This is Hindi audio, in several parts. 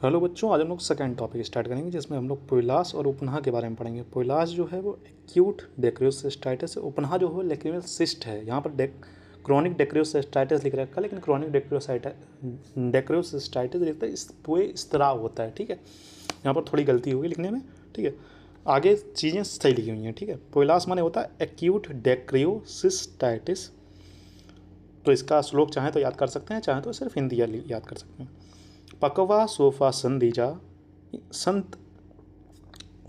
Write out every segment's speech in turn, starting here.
हेलो बच्चों, आज हम लोग सेकंड टॉपिक स्टार्ट करेंगे जिसमें हम लोग पोइलास और उपनाह के बारे में पढ़ेंगे। पोइलास जो है वो एक्यूट डेक्रियोसिस्टाइटिस है। उपनाह जो है लेक्रिमल सिस्ट है। यहाँ पर क्रॉनिक डेक्रियोसिस्टाइटिस लिख रखा है, लेकिन क्रॉनिक डेक्रियोसिस्टाइटिस लिखते हैं पोए स्त्राव होता है। ठीक है, यहाँ पर थोड़ी गलती होगी लिखने में। ठीक है, आगे चीज़ें सही लिखी हुई हैं। ठीक है, पोइलास माने होता है एक्यूट डेक्रियोसिस्टाइटिस। तो इसका श्लोक चाहें तो याद कर सकते हैं, चाहें तो सिर्फ हिंदी याद कर सकते हैं। पकवा सोफा संधिजा संत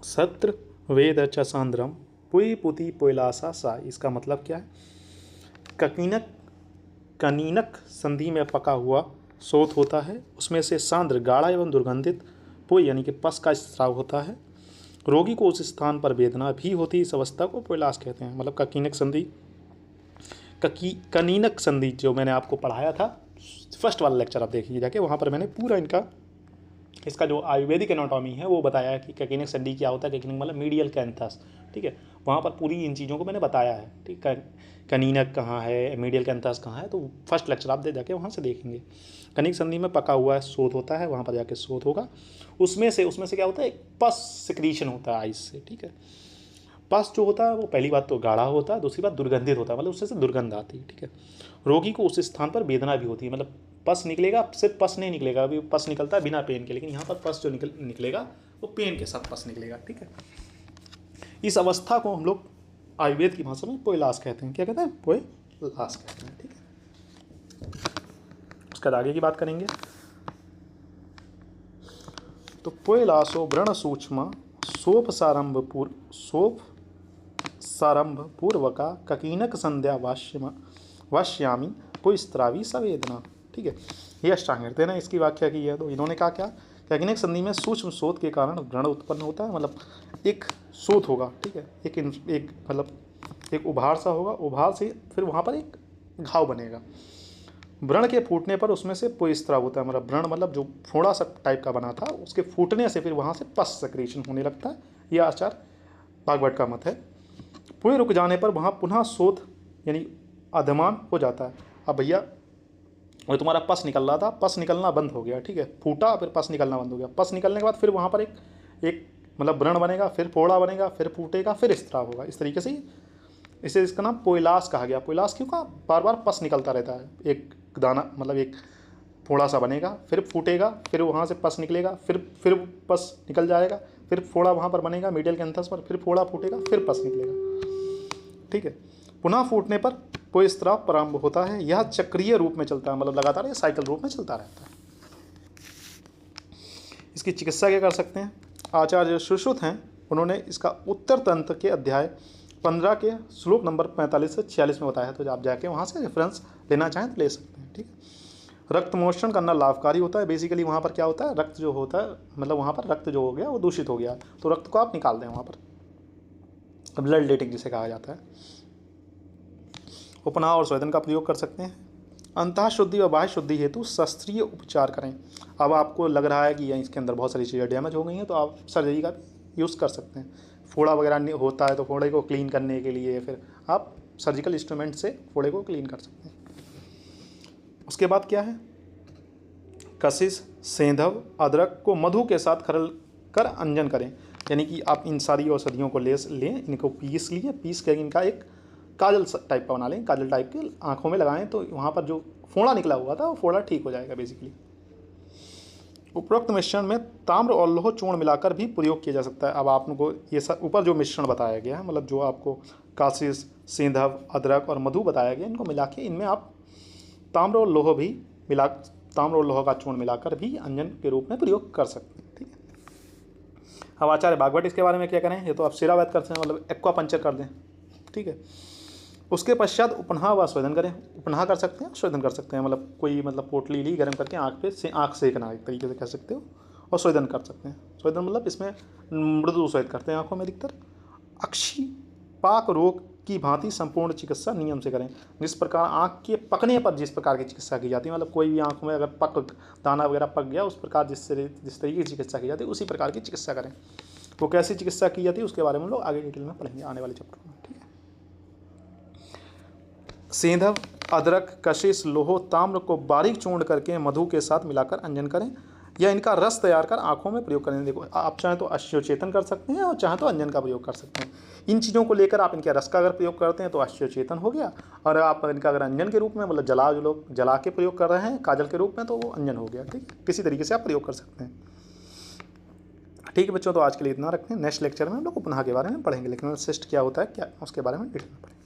सत्र वेद च सांद्रम पुई पुति पोइलासा सा। इसका मतलब क्या है? ककीनक कनीनक संधि में पका हुआ सोत होता है, उसमें से सांद्र गाढ़ा एवं दुर्गंधित पुई यानी कि पस का स्राव होता है। रोगी को उस स्थान पर वेदना भी होती है। इस अवस्था को पोइलास कहते हैं। मतलब ककीनक संधि, कनीनक संधि जो मैंने आपको पढ़ाया था फर्स्ट वाला लेक्चर, आप देखिए जाके, वहाँ पर मैंने पूरा इसका जो आयुर्वेदिक एनाटॉमी है वो बताया है कि ककीनक संधि क्या होता है। ककीनक मतलब मीडियल कैंथस। ठीक है, वहाँ पर पूरी इन चीज़ों को मैंने बताया है। ठीक है, कनीनक कहाँ है, मीडियल कैंथस कहाँ है, तो फर्स्ट लेक्चर आप दे जाके वहाँ से देखेंगे। कनिक संधि में पका हुआ है शोध होता है, वहाँ पर जाके शोध होगा। उसमें से क्या होता है, एक पस सिक्रीशन होता है आइस से। ठीक है, पस जो होता है वो पहली बात तो गाढ़ा होता है, दूसरी बात दुर्गंधित होता है, मतलब उससे दुर्गंध आती है। ठीक है, रोगी को उस स्थान पर वेदना भी होती है। मतलब पस निकलेगा, सिर्फ पस नहीं निकलेगा, अभी पस निकलता है बिना पेन के, लेकिन यहाँ पर पस जो निकलेगा वो पेन के साथ पस निकलेगा। ठीक है, इस अवस्था को हम लोग आयुर्वेद की भाषा में पोइलास कहते हैं। क्या कहते हैं? पोइलास कहते हैं। ठीक है, उसके बाद आगे की बात करेंगे। तो पोइलासो व्रण सूक्ष्म सोप सारंभ पूर्वका ककीनक संध्या वाश्यामी पुस्त्रावी सवेदना। ठीक है, ये अष्टांग ने इसकी व्याख्या की है। तो इन्होंने कहा क्या? ककीनक संधि में सूक्ष्म शोथ के कारण व्रण उत्पन्न होता है। मतलब एक शोथ होगा। ठीक है, एक मतलब एक उभार सा होगा, उभार से फिर वहाँ पर एक घाव बनेगा। व्रण के फूटने पर उसमें से पुस्त्राव होता है। मतलब व्रण मतलब जो फोड़ा सा टाइप का बना था, उसके फूटने से फिर वहाँ से पस सक्रीशन होने लगता है। यह आचार्य भागवत का मत है। पुए रुक जाने पर वहाँ पुनः शोथ यानी अधमान हो जाता है। अब भैया वो तुम्हारा पस निकल रहा था, पस निकलना बंद हो गया। ठीक है, फूटा फिर पस निकलना बंद हो गया। पस निकलने के बाद फिर वहाँ पर एक मतलब व्रण बनेगा, फिर फोड़ा बनेगा, फिर फूटेगा, फिर स्त्राव होगा। इस तरीके से इसे इसका नाम पोइलास कहा गया। पोइलास क्यों कहा? बार बार पस निकलता रहता है। एक दाना मतलब एक फोड़ा सा बनेगा, फिर फूटेगा, फिर वहाँ से पस निकलेगा, फिर पस निकल जाएगा, फिर फोड़ा वहाँ पर बनेगा मीडियल कैंथस पर, फिर फोड़ा फूटेगा, फिर पस निकलेगा। ठीक है, पुनः फूटने पर पोस्त्राव प्रारंभ होता है। यह चक्रीय रूप में चलता है, मतलब लगातार ये साइकिल रूप में चलता रहता है। इसकी चिकित्सा क्या कर सकते हैं? आचार्य सुश्रुत हैं, उन्होंने इसका उत्तर तंत्र के अध्याय 15 के श्लोक नंबर 45 से 46 में बताया है। तो आप जाके वहाँ से रेफरेंस लेना चाहें तो ले सकते हैं। ठीक है, रक्त मोचन करना लाभकारी होता है। बेसिकली वहाँ पर क्या होता है, रक्त जो होता है, मतलब वहाँ पर रक्त जो हो गया वो दूषित हो गया, तो रक्त को आप निकाल दें वहाँ पर, ब्लड लेटिंग जिसे कहा जाता है। उपनाह और स्वेदन का प्रयोग कर सकते हैं। अंतः शुद्धि व बाह्य शुद्धि हेतु शस्त्रीय उपचार करें। अब आपको लग रहा है कि इसके अंदर बहुत सारी चीज़ें डैमेज हो गई हैं, तो आप सर्जरी का भी यूज़ कर सकते हैं। फोड़ा वगैरह होता है तो फोड़े को क्लीन करने के लिए फिर आप सर्जिकल इंस्ट्रूमेंट से फोड़े को क्लीन कर सकते हैं। उसके बाद क्या है? कशिश, सेंधव, अदरक को मधु के साथ खरल कर अंजन करें। यानी कि आप इन सारी औषधियों को लें, इनको पीस के इनका एक काजल टाइप का बना लें। काजल टाइप के आँखों में लगाएं तो वहाँ पर जो फोड़ा निकला हुआ था वो फोड़ा ठीक हो जाएगा बेसिकली। उपरोक्त मिश्रण में ताम्र और लोह चूर्ण मिलाकर भी प्रयोग किया जा सकता है। अब आपको ये सब ऊपर जो मिश्रण बताया गया है, मतलब जो आपको काशिश, सेंधव, अदरक और मधु बताया गया, इनको मिला के इनमें आप ताम्र और लोह का चूर्ण मिलाकर भी अंजन के रूप में प्रयोग कर सकते हैं। ठीक है, अब आचार्य भागवत इसके बारे में क्या करें? ये तो आप सिरावैद करते हैं, मतलब एक्वा पंचर कर दें। ठीक है, उसके पश्चात उपनाह व स्वेदन करें। उपनाह कर सकते हैं, स्वेदन कर सकते हैं। मतलब कोई पोटली ली, गर्म करके आँख सेकना, एक तरीके से कह सकते हो, और स्वेदन कर सकते हैं। स्वेदन मतलब इसमें मृदु स्वेद करते हैं आँखों में अधिकतर। अक्षी पाक रोग की भांति संपूर्ण चिकित्सा नियम से करें। जिस प्रकार आँख के पकने पर जिस प्रकार की चिकित्सा की जाती है, मतलब कोई भी आँखों में अगर दाना वगैरह पक गया, उस प्रकार जिस तरीके की चिकित्सा की जाती है, उसी प्रकार की चिकित्सा करें। वो कैसी चिकित्सा की जाती है उसके बारे में हम लोग आगे डिटेल में पढ़ेंगे आने वाले चैप्टर में। ठीक है, सेंधव, अदरक, कशिश, लोहो, ताम्र को बारीक चूर्ण करके मधु के साथ मिलाकर अंजन करें। या इनका रस तैयार कर आँखों में प्रयोग करें। देखो आप चाहें तो अश्वचेतन कर सकते हैं और चाहें तो अंजन का प्रयोग कर सकते हैं। इन चीज़ों को लेकर आप इनके रस का अगर प्रयोग करते हैं तो अश्वचेतन हो गया, और आप इनका अगर अंजन के रूप में मतलब जला के प्रयोग कर रहे हैं काजल के रूप में तो वो अंजन हो गया। ठीक, किसी तरीके से आप प्रयोग कर सकते हैं। ठीक है बच्चों, तो आज के लिए इतना रखते हैं। नेक्स्ट लेक्चर में हम लोग उपनाह के बारे में पढ़ेंगे, लेकिन शिष्ट क्या होता है क्या उसके बारे में डिटेल में पढ़ेंगे।